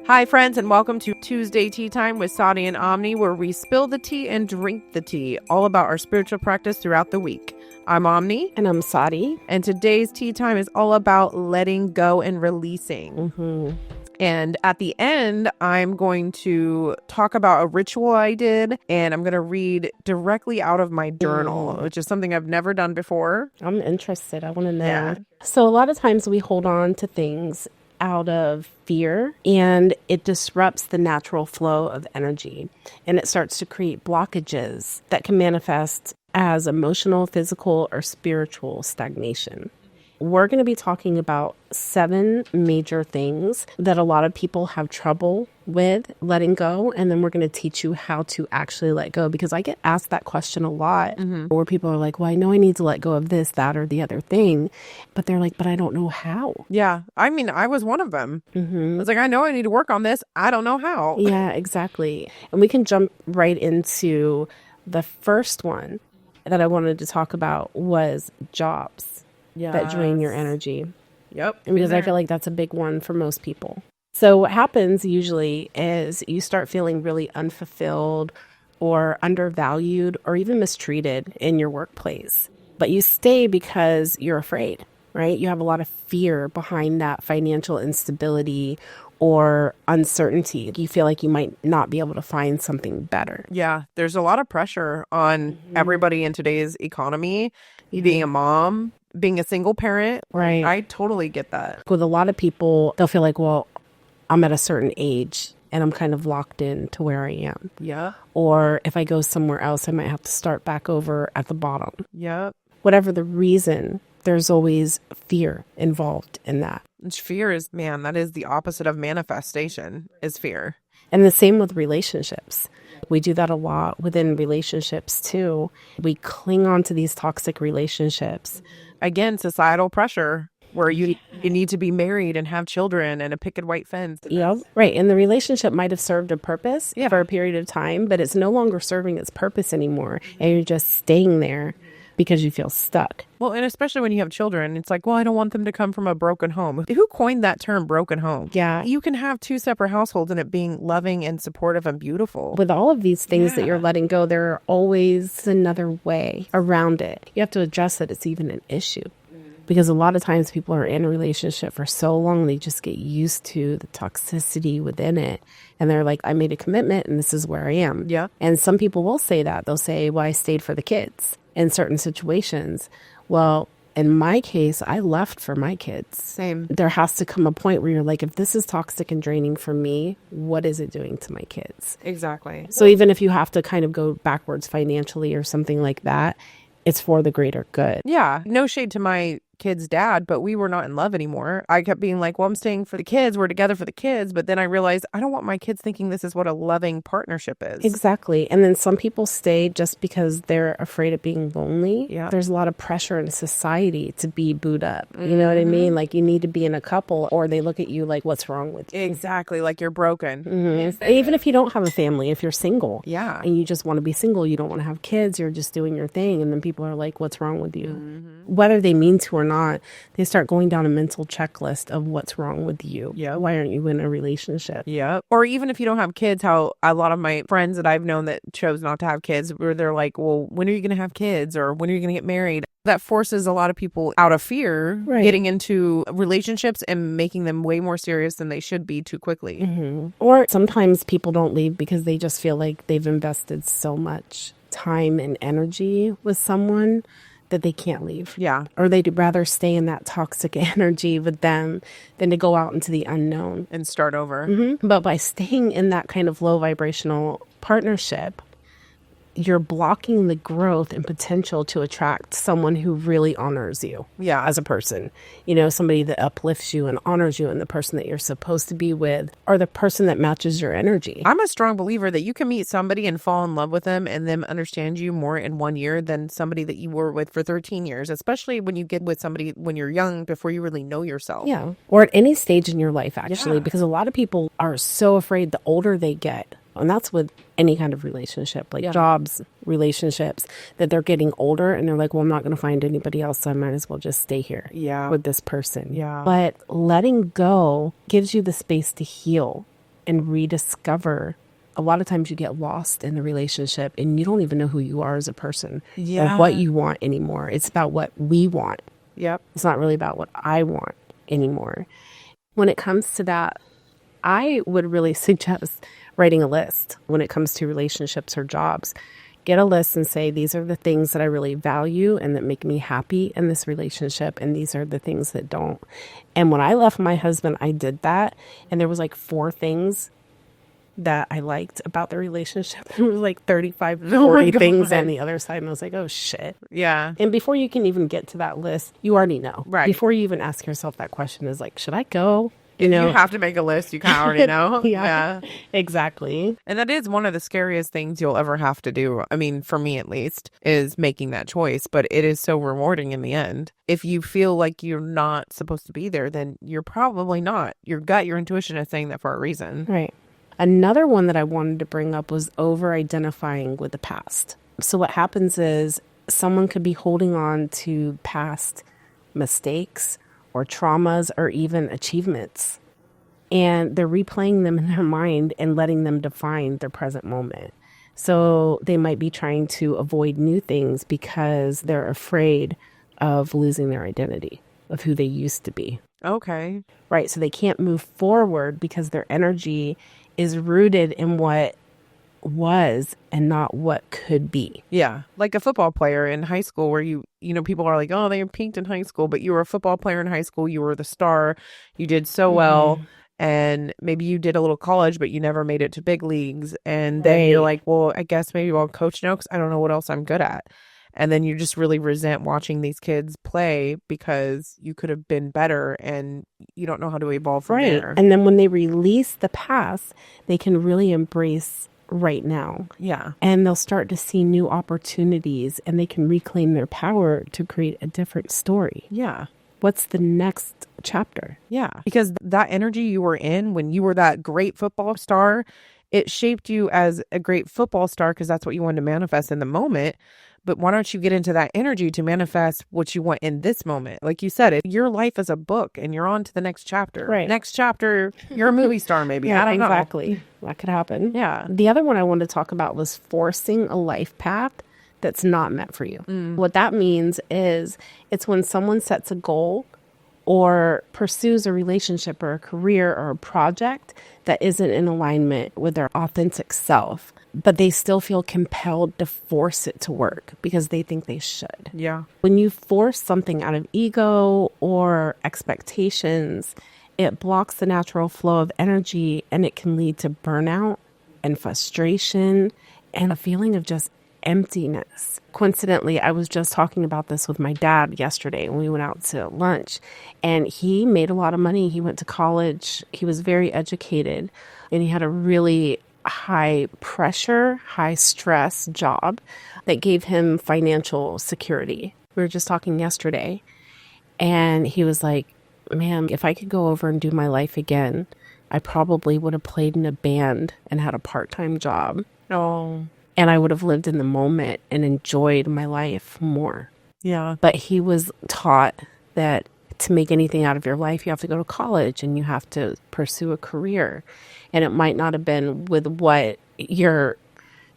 Hi, friends, and welcome to Tuesday Tea Time with Sahdi and Omni, where we spill the tea and drink the tea, all about our spiritual practice throughout the week. I'm Omni. And I'm Sahdi. And today's tea time is all about letting go and releasing. And at the end, I'm going to talk about a ritual I did, and I'm going to read directly out of my journal, which is something I've never done before. I'm interested. I want to know. Yeah. So a lot of times we hold on to things out of fear, and it disrupts the natural flow of energy, and it starts to create blockages that can manifest as emotional, physical, or spiritual stagnation. We're going to be talking about 7 major things that a lot of people have trouble with letting go. And then we're going to teach you how to actually let go, because I get asked that question a lot where people are like, well, I know I need to let go of this, that, or the other thing. But they're like, but I don't know how. Yeah. I mean, I was one of them. I was like, I know I need to work on this. I don't know how. Yeah, exactly. And we can jump right into the first one that I wanted to talk about was jobs. That drain your energy. Yep. Because I feel like that's a big one for most people. So what happens usually is you start feeling really unfulfilled or undervalued or even mistreated in your workplace. But you stay because you're afraid, right? You have a lot of fear behind that financial instability or uncertainty. You feel like you might not be able to find something better. Yeah, there's a lot of pressure on everybody in today's economy, being a mom, being a single parent. Right. I totally get that. With a lot of people, they'll feel like, well, I'm at a certain age and I'm kind of locked in to where I am. Yeah. Or if I go somewhere else, I might have to start back over at the bottom. Yep. Whatever the reason, there's always fear involved in that. Fear is, man, that is the opposite of manifestation, is fear. And the same with relationships. We do that a lot within relationships too. We cling on to these toxic relationships. Again, societal pressure where you need to be married and have children and a picket white fence. Yeah, right. And the relationship might have served a purpose for a period of time, but it's no longer serving its purpose anymore. And you're just staying there because you feel stuck. Well, and especially when you have children, it's like, well, I don't want them to come from a broken home. Who coined that term, broken home? Yeah. You can have 2 separate households and it being loving and supportive and beautiful. With all of these things that you're letting go, there are always another way around it. You have to address that it's even an issue. Because a lot of times people are in a relationship for so long, they just get used to the toxicity within it. And they're like, I made a commitment and this is where I am. Yeah. And some people will say that. They'll say, well, I stayed for the kids in certain situations. Well, in my case, I left for my kids. Same. There has to come a point where you're like, if this is toxic and draining for me, what is it doing to my kids? Exactly. So even if you have to kind of go backwards financially or something like that, it's for the greater good. Yeah. No shade to my kid's dad, but we were not in love anymore. I kept being like, well, I'm staying for the kids. We're together for the kids. But then I realized I don't want my kids thinking this is what a loving partnership is. Exactly. And then some people stay just because they're afraid of being lonely. Yeah. There's a lot of pressure in society to be booed up. You know what I mean? Like you need to be in a couple, or they look at you like, what's wrong with you? Exactly. Like you're broken. Even if you don't have a family, if you're single. Yeah. And you just want to be single, you don't want to have kids, you're just doing your thing. And then people are like, what's wrong with you? Whether they mean to or not, they start going down a mental checklist of what's wrong with you. Yeah. Why aren't you in a relationship? Yeah. Or even if you don't have kids, how a lot of my friends that I've known that chose not to have kids, where they're like, well, when are you going to have kids? Or when are you going to get married? That forces a lot of people out of fear, getting into relationships and making them way more serious than they should be too quickly. Or sometimes people don't leave because they just feel like they've invested so much time and energy with someone that they can't leave. Yeah. Or they'd rather stay in that toxic energy with them than to go out into the unknown. And start over. But by staying in that kind of low vibrational partnership, you're blocking the growth and potential to attract someone who really honors you as a person. You know, somebody that uplifts you and honors you, and the person that you're supposed to be with, or the person that matches your energy. I'm a strong believer that you can meet somebody and fall in love with them and them understand you more in 1 year than somebody that you were with for 13 years, especially when you get with somebody when you're young before you really know yourself. Yeah. Or at any stage in your life, actually, because a lot of people are so afraid the older they get, And that's with any kind of relationship, like jobs, relationships, that they're getting older and they're like, well, I'm not going to find anybody else, so I might as well just stay here with this person. Yeah. But letting go gives you the space to heal and rediscover. A lot of times you get lost in the relationship and you don't even know who you are as a person or what you want anymore. It's about what we want. Yep. It's not really about what I want anymore. When it comes to that, I would really suggest writing a list when it comes to relationships or jobs. Get a list and say, these are the things that I really value and that make me happy in this relationship. And these are the things that don't. And when I left my husband, I did that. And there was like 4 things that I liked about the relationship. There was like 35, 40 things on the other side. And I was like, oh, shit. Yeah. And before you can even get to that list, you already know. Right. Before you even ask yourself that question is like, should I go? You have to make a list. You kind of already know. Yeah, exactly. And that is one of the scariest things you'll ever have to do. I mean, for me at least, is making that choice. But it is so rewarding in the end. If you feel like you're not supposed to be there, then you're probably not. Your gut, your intuition is saying that for a reason. Right. Another one that I wanted to bring up was over-identifying with the past. So what happens is someone could be holding on to past mistakes or traumas or even achievements. And they're replaying them in their mind and letting them define their present moment. So they might be trying to avoid new things because they're afraid of losing their identity of who they used to be. Okay. Right. So they can't move forward because their energy is rooted in what was and not what could be. Yeah. Like a football player in high school where people are like, oh, they peaked in high school, but you were a football player in high school. You were the star. You did so well. And maybe you did a little college, but you never made it to big leagues. And then you're like, well, I guess maybe I'll coach now because I don't know what else I'm good at. And then you just really resent watching these kids play because you could have been better and you don't know how to evolve from there. And then when they release the past, they can really embrace right now. Yeah. And they'll start to see new opportunities and they can reclaim their power to create a different story. Yeah. What's the next chapter? Yeah. Because that energy you were in when you were that great football star, it shaped you as a great football star because that's what you wanted to manifest in the moment. But why don't you get into that energy to manifest what you want in this moment? Like you said, your life is a book and you're on to the next chapter. Right. Next chapter, you're a movie star maybe. Yeah, I don't know. exactly. That could happen. Yeah. The other one I wanted to talk about was forcing a life path that's not meant for you. What that means is it's when someone sets a goal or pursues a relationship or a career or a project that isn't in alignment with their authentic self, but they still feel compelled to force it to work because they think they should. Yeah. When you force something out of ego or expectations, it blocks the natural flow of energy and it can lead to burnout and frustration and a feeling of just emptiness. Coincidentally, I was just talking about this with my dad yesterday when we went out to lunch, and he made a lot of money. He went to college. He was very educated, and he had a really high pressure, high stress job that gave him financial security. We were just talking yesterday, and he was like, man, if I could go over and do my life again, I probably would have played in a band and had a part-time job. Oh. And I would have lived in the moment and enjoyed my life more. Yeah. But he was taught that to make anything out of your life, you have to go to college and you have to pursue a career. And it might not have been with what your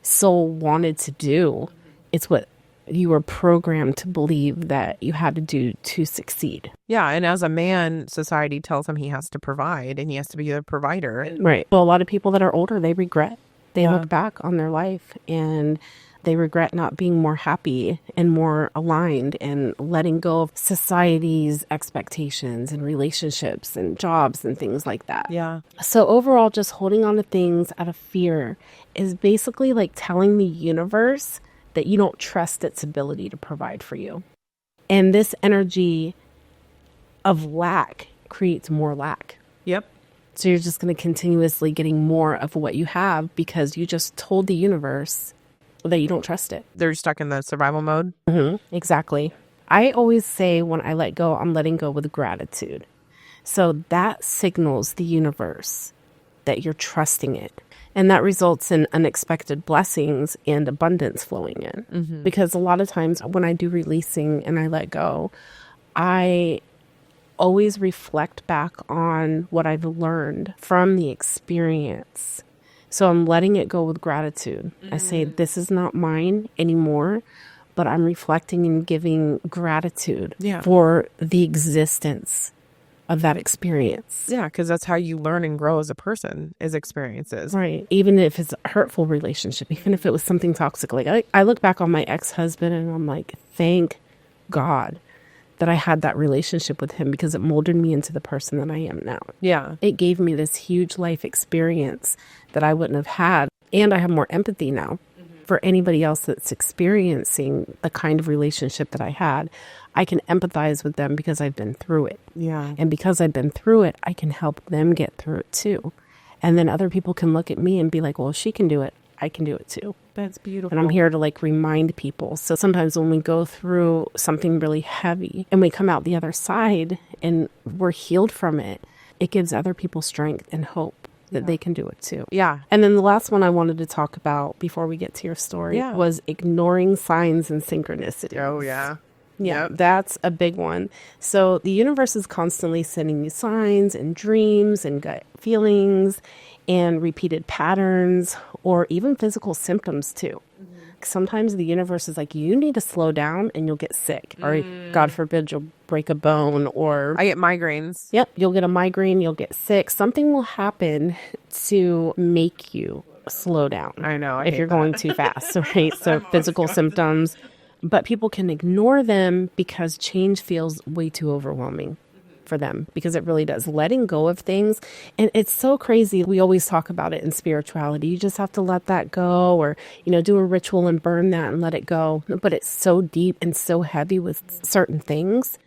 soul wanted to do. It's what you were programmed to believe that you had to do to succeed. Yeah. And as a man, society tells him he has to provide and he has to be the provider. Right. Well, a lot of people that are older, they regret. They look back on their life and they regret not being more happy and more aligned and letting go of society's expectations and relationships and jobs and things like that. Yeah. So overall, just holding on to things out of fear is basically like telling the universe that you don't trust its ability to provide for you. And this energy of lack creates more lack. Yep. So you're just going to continuously getting more of what you have because you just told the universe that you don't trust it. They're stuck in the survival mode. Mm-hmm. Exactly. I always say when I let go, I'm letting go with gratitude. So that signals the universe that you're trusting it. And that results in unexpected blessings and abundance flowing in. Because a lot of times when I do releasing and I let go, I always reflect back on what I've learned from the experience. So I'm letting it go with gratitude. I say, this is not mine anymore, but I'm reflecting and giving gratitude for the existence of that experience. Yeah, because that's how you learn and grow as a person, is experiences. Right. Even if it's a hurtful relationship, even if it was something toxic. Like I look back on my ex-husband and I'm like, thank God that I had that relationship with him, because it molded me into the person that I am now. Yeah. It gave me this huge life experience that I wouldn't have had. And I have more empathy now for anybody else that's experiencing the kind of relationship that I had. I can empathize with them because I've been through it. Yeah. And because I've been through it, I can help them get through it too. And then other people can look at me and be like, well, if she can do it, I can do it too. That's beautiful. And I'm here to like remind people. So sometimes when we go through something really heavy and we come out the other side and we're healed from it, it gives other people strength and hope that they can do it too. Yeah. And then the last one I wanted to talk about before we get to your story was ignoring signs and synchronicity. Oh, yeah. Yeah, that's a big one. So the universe is constantly sending you signs and dreams and gut feelings and repeated patterns or even physical symptoms too. Sometimes the universe is like, you need to slow down and you'll get sick, or God forbid, you'll break a bone, or I get migraines. Yep, you'll get a migraine, you'll get sick. Something will happen to make you slow down. I know. If you're going too fast, right? So physical symptoms, but people can ignore them because change feels way too overwhelming for them, because it really does. Letting go of things. And it's so crazy. We always talk about it in spirituality. You just have to let that go, or, do a ritual and burn that and let it go. But it's so deep and so heavy with certain things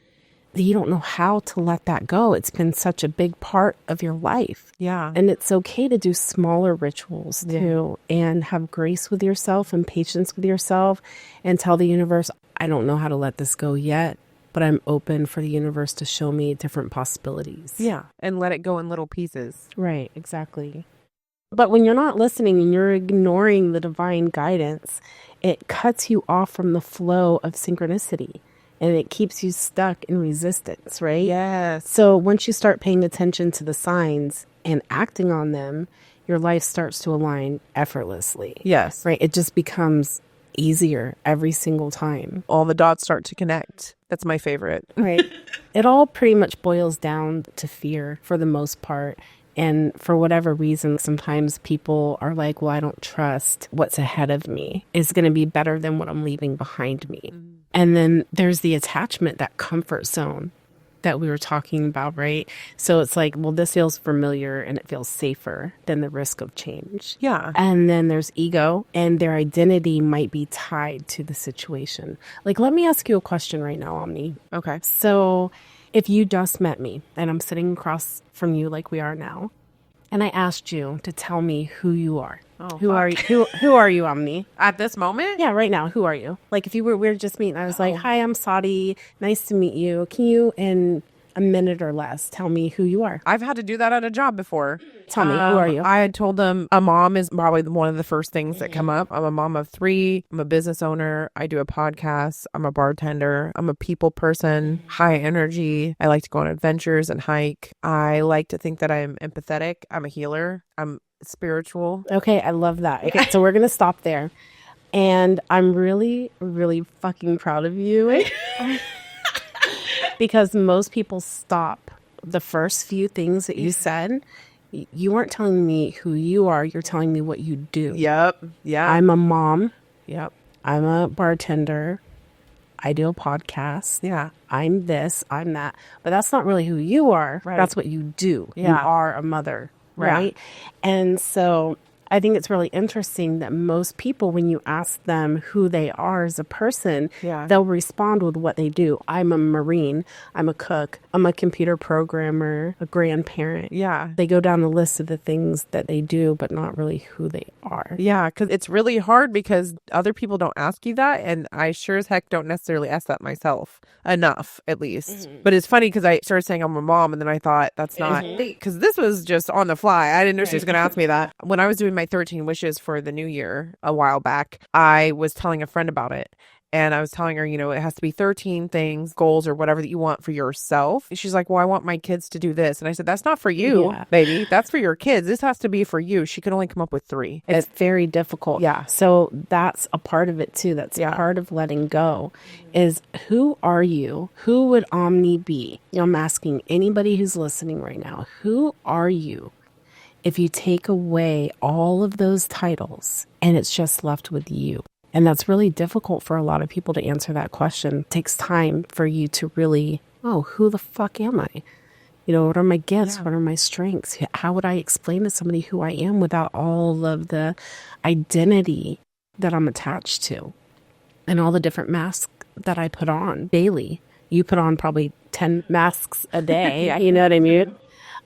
that you don't know how to let that go. It's been such a big part of your life. Yeah. And it's okay to do smaller rituals too, and have grace with yourself and patience with yourself, and tell the universe, I don't know how to let this go yet, but I'm open for the universe to show me different possibilities. Yeah. And let it go in little pieces. Right, exactly. But when you're not listening and you're ignoring the divine guidance, it cuts you off from the flow of synchronicity, and it keeps you stuck in resistance, right? Yes. So once you start paying attention to the signs and acting on them, your life starts to align effortlessly. Yes. Right? It just becomes easier every single time. All the dots start to connect. That's my favorite. Right. It all pretty much boils down to fear for the most part. And for whatever reason, sometimes people are like, well, I don't trust what's ahead of me is going to be better than what I'm leaving behind me. And then there's the attachment, that comfort zone that we were talking about, right? So it's like, well, this feels familiar and it feels safer than the risk of change. Yeah. And then there's ego, and their identity might be tied to the situation. Like, let me ask you a question right now, Omni. Okay. So if you just met me and I'm sitting across from you like we are now, and I asked you to tell me who you are. Who are you? Who are you, Omni? At this moment? Yeah, right now. Who are you? Like, if we were just meeting, I was like, hi, I'm Sahdi. Nice to meet you. Can you, in a minute or less, tell me who you are? I've had to do that at a job before. Tell me, who are you? I had told them a mom is probably one of the first things that come up. I'm a mom of 3. I'm a business owner. I do a podcast. I'm a bartender. I'm a people person, high energy. I like to go on adventures and hike. I like to think that I'm empathetic. I'm a healer. I'm spiritual. Okay, I love that. Okay, so we're going to stop there. And I'm really, really fucking proud of you. Because most people stop the first few things that you said. You weren't telling me who you are. You're telling me what you do. Yep. Yeah. I'm a mom. Yep. I'm a bartender. I do a podcast. Yeah. I'm this. I'm that. But that's not really who you are. Right. That's what you do. Yeah. You are a mother. Right. Yeah. And so I think it's really interesting that most people, when you ask them who they are as a person, they'll respond with what they do. I'm a Marine. I'm a cook. I'm a computer programmer, a grandparent. Yeah. They go down the list of the things that they do, but not really who they are. Yeah, because it's really hard because other people don't ask you that. And I sure as heck don't necessarily ask that myself enough, at least. Mm-hmm. But it's funny because I started saying I'm a mom, and then I thought that's not, because this was just on the fly. I didn't know she was going to ask me that. When I was doing my 13 wishes for the new year a while back, I was telling a friend about it. And I was telling her, it has to be 13 things, goals, or whatever that you want for yourself. She's like, well, I want my kids to do this. And I said, that's not for you, baby. That's for your kids. This has to be for you. She could only come up with 3. It's very difficult. Yeah. So that's a part of it too. That's part of letting go is, who are you? Who would Omni be? I'm asking anybody who's listening right now, who are you if you take away all of those titles and it's just left with you? And that's really difficult for a lot of people to answer that question. It takes time for you to really, who the fuck am I? What are my gifts? What are my strengths? How would I explain to somebody who I am without all of the identity that I'm attached to and all the different masks that I put on daily? You put on probably 10 masks a day. You know what I mean?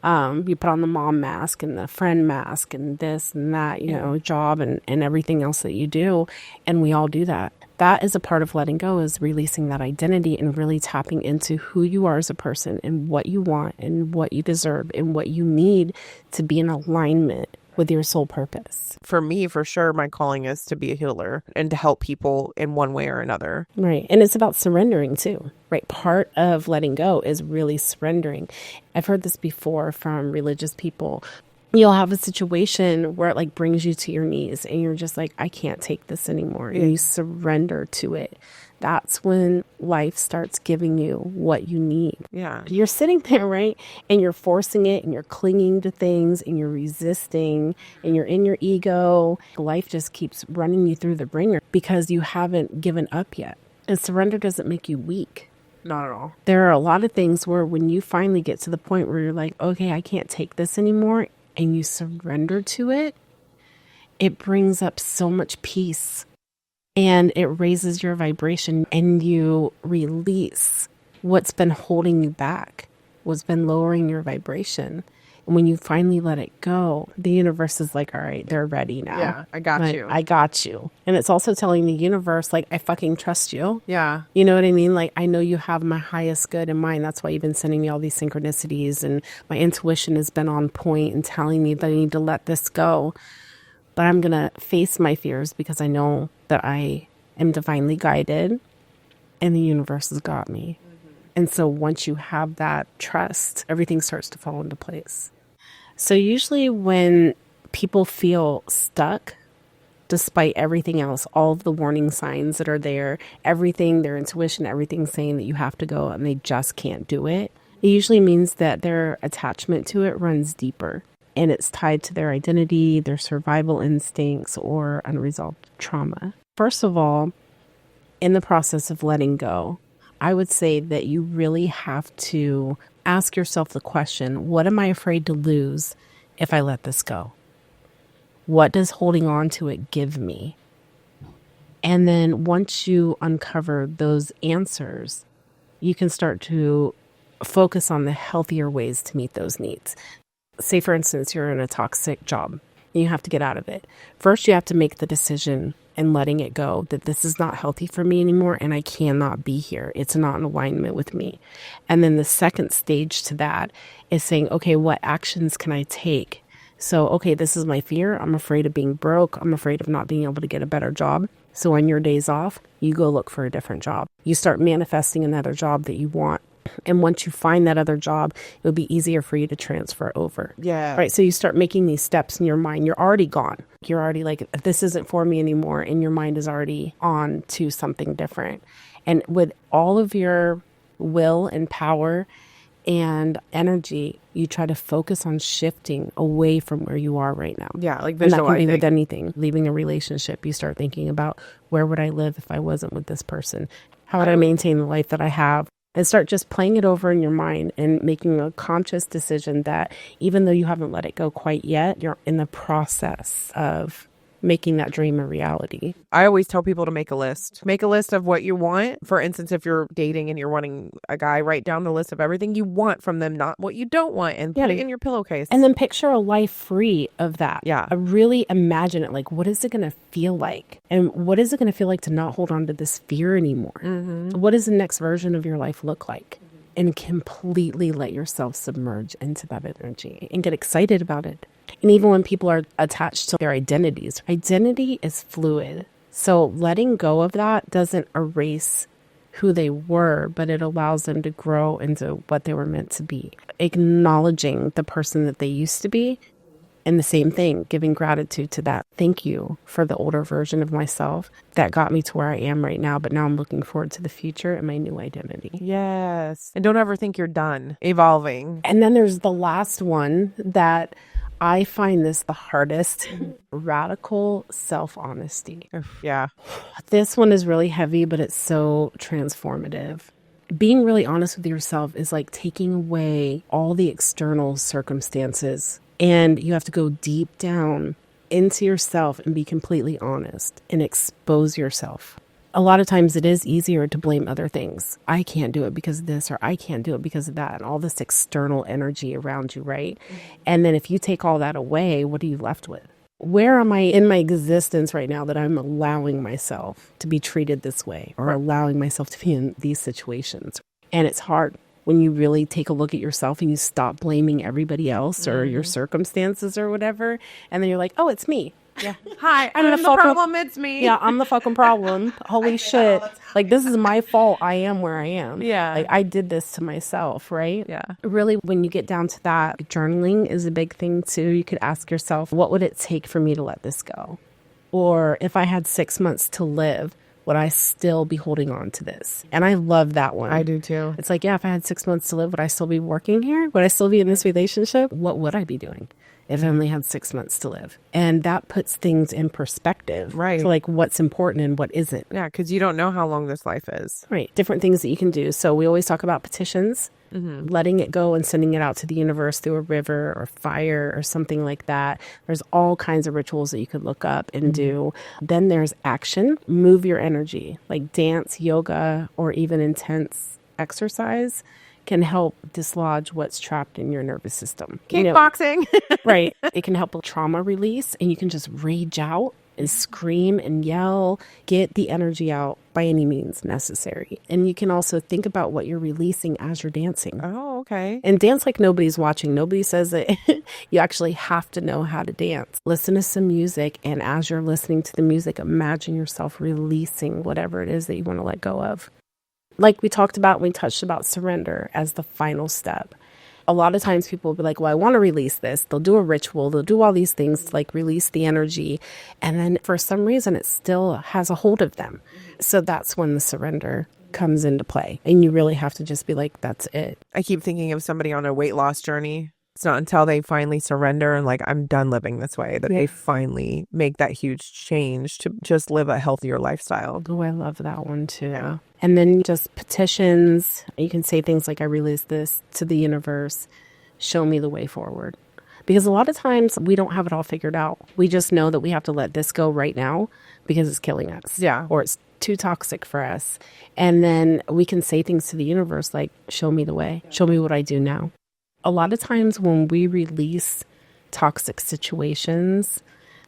You put on the mom mask and the friend mask and this and that, job and everything else that you do. And we all do that. That is a part of letting go, is releasing that identity and really tapping into who you are as a person and what you want and what you deserve and what you need to be in alignment with your soul purpose. For me, for sure, my calling is to be a healer and to help people in one way or another. Right. And it's about surrendering too, right? Part of letting go is really surrendering. I've heard this before from religious people. You'll have a situation where it brings you to your knees and you're just like, I can't take this anymore. And you surrender to it. That's when life starts giving you what you need. Yeah. You're sitting there, right? And you're forcing it and you're clinging to things and you're resisting and you're in your ego. Life just keeps running you through the ringer because you haven't given up yet. And surrender doesn't make you weak. Not at all. There are a lot of things where when you finally get to the point where you're like, okay, I can't take this anymore, and you surrender to it, it brings up so much peace. And it raises your vibration and you release what's been holding you back, what's been lowering your vibration. And when you finally let it go, the universe is like, all right, they're ready now. Yeah, I got you. I got you. And it's also telling the universe, I fucking trust you. Yeah. You know what I mean? I know you have my highest good in mind. That's why you've been sending me all these synchronicities. And my intuition has been on point and telling me that I need to let this go. But I'm going to face my fears because I know that I am divinely guided and the universe has got me. And so once you have that trust, everything starts to fall into place. So usually when people feel stuck, despite everything else, all of the warning signs that are there, everything, their intuition, everything saying that you have to go and they just can't do it, it usually means that their attachment to it runs deeper. And it's tied to their identity, their survival instincts, or unresolved trauma. First of all, in the process of letting go, I would say that you really have to ask yourself the question, what am I afraid to lose if I let this go? What does holding on to it give me? And then once you uncover those answers, you can start to focus on the healthier ways to meet those needs. Say, for instance, you're in a toxic job and you have to get out of it. First, you have to make the decision and letting it go that this is not healthy for me anymore and I cannot be here. It's not in alignment with me. And then the second stage to that is saying, okay, what actions can I take? So, okay, this is my fear. I'm afraid of being broke. I'm afraid of not being able to get a better job. So on your days off, you go look for a different job. You start manifesting another job that you want. And once you find that other job, it'll be easier for you to transfer over. Yeah. Right. So you start making these steps in your mind. You're already gone. You're already like, this isn't for me anymore. And your mind is already on to something different. And with all of your will and power and energy, you try to focus on shifting away from where you are right now. Yeah. Like And that can be visualizing. with anything. Leaving a relationship, you start thinking about, where would I live if I wasn't with this person? How would I maintain the life that I have? And start just playing it over in your mind and making a conscious decision that even though you haven't let it go quite yet, you're in the process of making that dream a reality. I always tell people to make a list. Make a list of what you want. For instance, if you're dating and you're wanting a guy, write down the list of everything you want from them, not what you don't want, and put it in your pillowcase. And then picture a life free of that. Yeah. I really imagine it. Like, what is it going to feel like? And what is it going to feel like to not hold on to this fear anymore? Mm-hmm. What does the next version of your life look like? And completely let yourself submerge into that energy and get excited about it. And even when people are attached to their identities, identity is fluid. So letting go of that doesn't erase who they were, but it allows them to grow into what they were meant to be. Acknowledging the person that they used to be, and the same thing, giving gratitude to that. Thank you for the older version of myself that got me to where I am right now, but now I'm looking forward to the future and my new identity. Yes. And don't ever think you're done evolving. And then there's the last one that I find this the hardest, radical self-honesty. Yeah. This one is really heavy, but it's so transformative. Being really honest with yourself is like taking away all the external circumstances, and you have to go deep down into yourself and be completely honest and expose yourself. A lot of times it is easier to blame other things. I can't do it because of this, or I can't do it because of that, and all this external energy around you, right? And then if you take all that away, what are you left with? Where am I in my existence right now that I'm allowing myself to be treated this way, or allowing myself to be in these situations? And it's hard when you really take a look at yourself and you stop blaming everybody else or your circumstances or whatever. And then you're like, oh, it's me. Yeah. Hi, I'm the problem. It's me. Yeah, I'm the fucking problem. Holy shit. Like, this is my fault. I am where I am. Yeah. Like, I did this to myself, right? Yeah. Really, when you get down to that, journaling is a big thing too. You could ask yourself, what would it take for me to let this go? Or if I had 6 months to live, would I still be holding on to this? And I love that one. I do too. It's like, yeah, if I had 6 months to live, would I still be working here? Would I still be in this relationship? What would I be doing if I only had 6 months to live? And that puts things in perspective. Right. So like what's important and what isn't. Yeah, because you don't know how long this life is. Right. Different things that you can do. So we always talk about petitions. Letting it go and sending it out to the universe through a river or fire or something like that. There's all kinds of rituals that you could look up and do. Then there's action. Move your energy, like dance, yoga, or even intense exercise can help dislodge what's trapped in your nervous system. Kickboxing. Right. It can help with trauma release, and you can just rage out and scream and yell, get the energy out by any means necessary. And you can also think about what you're releasing as you're dancing. Oh, okay. And dance like nobody's watching. Nobody says that you actually have to know how to dance. Listen to some music, and as you're listening to the music, imagine yourself releasing whatever it is that you want to let go of. Like we talked about, we touched about surrender as the final step. A lot of times people will be like, well, I want to release this. They'll do a ritual. They'll do all these things to like release the energy. And then for some reason, it still has a hold of them. So that's when the surrender comes into play. And you really have to just be like, that's it. I keep thinking of somebody on a weight loss journey. It's not until they finally surrender and like, I'm done living this way, that they finally make that huge change to just live a healthier lifestyle. Oh, I love that one too. Yeah. And then just petitions. You can say things like, I release this to the universe. Show me the way forward. Because a lot of times we don't have it all figured out. We just know that we have to let this go right now because it's killing us. Yeah. Or it's too toxic for us. And then we can say things to the universe like, show me the way. Show me what I do now. A lot of times when we release toxic situations,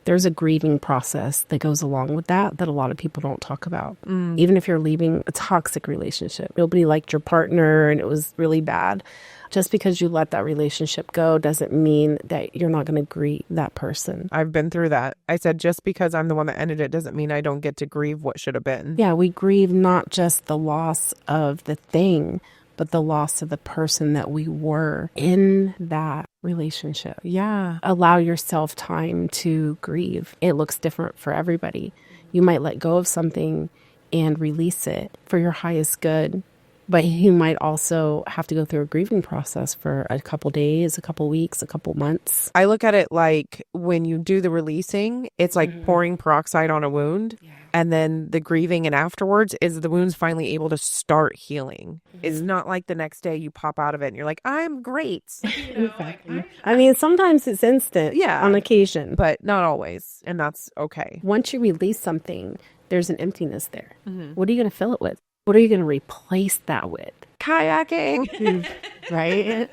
there's a grieving process that goes along with that a lot of people don't talk about. Even if you're leaving a toxic relationship, nobody liked your partner and it was really bad. Just because you let that relationship go doesn't mean that you're not going to grieve that person. I've been through that. I said, just because I'm the one that ended it doesn't mean I don't get to grieve what should have been. Yeah, we grieve not just the loss of the thing, but the loss of the person that we were in that relationship. Yeah. Allow yourself time to grieve. It looks different for everybody. You might let go of something and release it for your highest good, but you might also have to go through a grieving process for a couple days, a couple weeks, a couple months. I look at it like when you do the releasing, it's like pouring peroxide on a wound. Yeah. And then the grieving and afterwards is the wound's finally able to start healing. It's not like the next day you pop out of it and you're like, I'm great. Exactly. I mean, sometimes it's instant. Yeah. On occasion. But not always. And that's okay. Once you release something, there's an emptiness there. What are you going to fill it with? What are you going to replace that with? Kayaking. Right?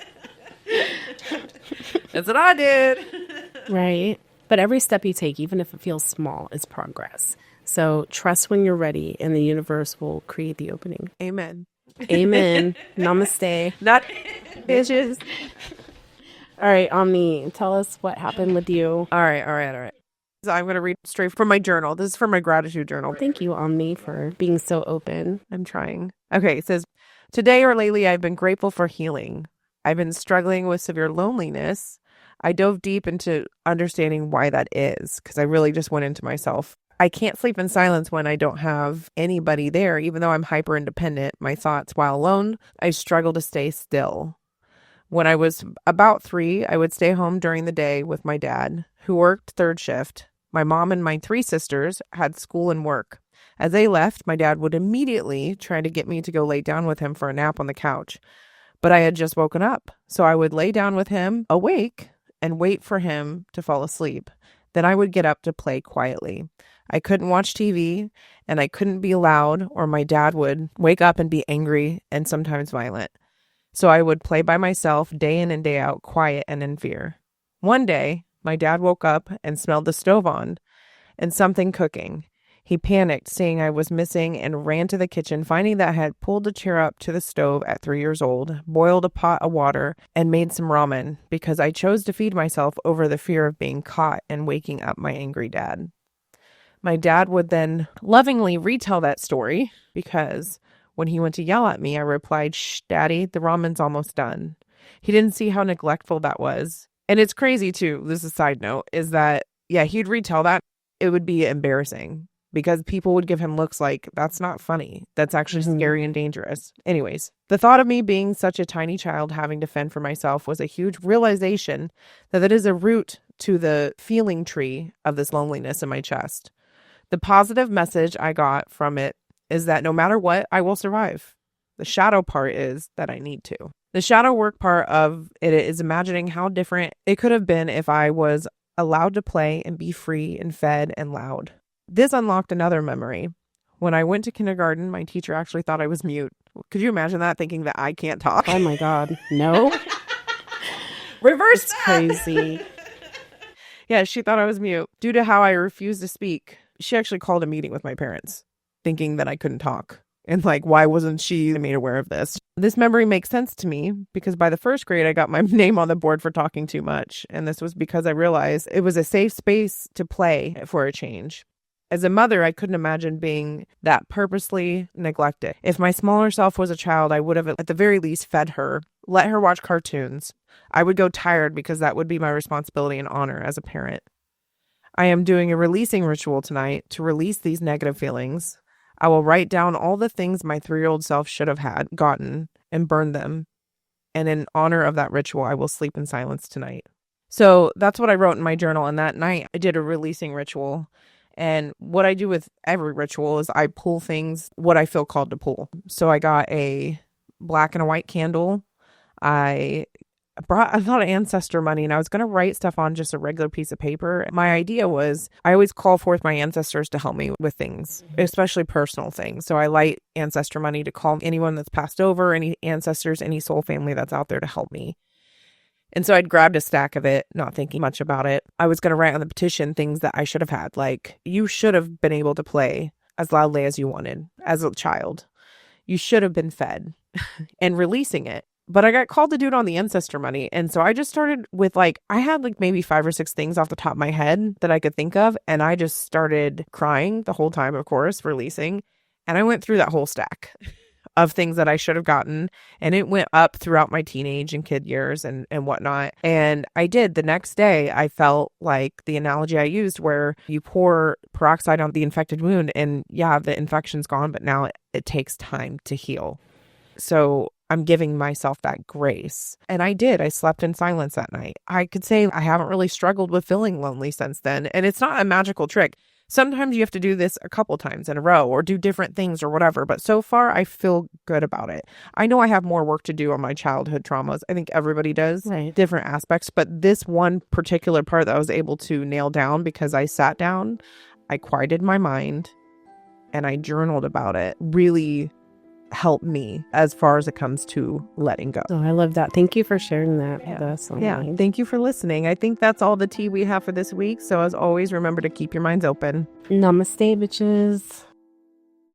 That's what I did. Right. But every step you take, even if it feels small, is progress. So trust when you're ready and the universe will create the opening. Amen. Amen. Namaste. Not bitches. All right, Omni, tell us what happened with you. All right. So I'm going to read straight from my journal. This is from my gratitude journal. Thank you, Omni, for being so open. I'm trying. Okay, it says, today or lately, I've been grateful for healing. I've been struggling with severe loneliness. I dove deep into understanding why that is, because I really just went into myself. I can't sleep in silence when I don't have anybody there, even though I'm hyper independent. My thoughts, while alone, I struggle to stay still. When I was about 3, I would stay home during the day with my dad, who worked third shift. My mom and my 3 sisters had school and work. As they left, my dad would immediately try to get me to go lay down with him for a nap on the couch. But I had just woken up, so I would lay down with him, awake, and wait for him to fall asleep. Then I would get up to play quietly. I couldn't watch TV, and I couldn't be loud, or my dad would wake up and be angry and sometimes violent. So I would play by myself day in and day out, quiet and in fear. One day, my dad woke up and smelled the stove on and something cooking. He panicked, seeing I was missing, and ran to the kitchen, finding that I had pulled a chair up to the stove at 3 years old, boiled a pot of water, and made some ramen because I chose to feed myself over the fear of being caught and waking up my angry dad. My dad would then lovingly retell that story because when he went to yell at me, I replied, "Shh, Daddy, the ramen's almost done." He didn't see how neglectful that was. And it's crazy too, this is a side note, is that, yeah, he'd retell that. It would be embarrassing because people would give him looks like, that's not funny. That's actually scary and dangerous. Anyways, the thought of me being such a tiny child having to fend for myself was a huge realization that it is a root to the feeling tree of this loneliness in my chest. The positive message I got from it is that no matter what, I will survive. The shadow part is that I need to. The shadow work part of it is imagining how different it could have been if I was allowed to play and be free and fed and loud. This unlocked another memory. When I went to kindergarten, my teacher actually thought I was mute. Could you imagine that, thinking that I can't talk? Oh my God, no. Reverse It's crazy. Yeah, she thought I was mute due to how I refused to speak. She actually called a meeting with my parents, thinking that I couldn't talk. And like, why wasn't she made aware of this? This memory makes sense to me because by the 1st grade, I got my name on the board for talking too much. And this was because I realized it was a safe space to play for a change. As a mother, I couldn't imagine being that purposely neglected. If my smaller self was a child, I would have at the very least fed her, let her watch cartoons. I would go tired because that would be my responsibility and honor as a parent. I am doing a releasing ritual tonight to release these negative feelings. I will write down all the things my 3-year-old self should have gotten and burn them. And in honor of that ritual, I will sleep in silence tonight. So that's what I wrote in my journal. And that night I did a releasing ritual. And what I do with every ritual is I pull things, what I feel called to pull. So I got a black and a white candle. I thought ancestor money, and I was going to write stuff on just a regular piece of paper. My idea was I always call forth my ancestors to help me with things, especially personal things. So I light ancestor money to call anyone that's passed over, any ancestors, any soul family that's out there to help me. And so I'd grabbed a stack of it, not thinking much about it. I was going to write on the petition things that I should have had, like you should have been able to play as loudly as you wanted as a child. You should have been fed and releasing it. But I got called to do it on the ancestor money. And so I just started with I had maybe 5 or 6 things off the top of my head that I could think of. And I just started crying the whole time, of course, releasing. And I went through that whole stack of things that I should have gotten. And it went up throughout my teenage and kid years and whatnot. And I did. The next day, I felt like the analogy I used where you pour peroxide on the infected wound and yeah, the infection's gone, but now it takes time to heal. So I'm giving myself that grace. And I did. I slept in silence that night. I could say I haven't really struggled with feeling lonely since then. And it's not a magical trick. Sometimes you have to do this a couple times in a row or do different things or whatever. But so far, I feel good about it. I know I have more work to do on my childhood traumas. I think everybody does, right. Different aspects. But this one particular part that I was able to nail down because I sat down, I quieted my mind, and I journaled about it really help me as far as it comes to letting go. Oh, I love that. Thank you for sharing that with us. Yeah. Thank you for listening. I think that's all the tea we have for this week. So as always, remember to keep your minds open. Namaste, bitches.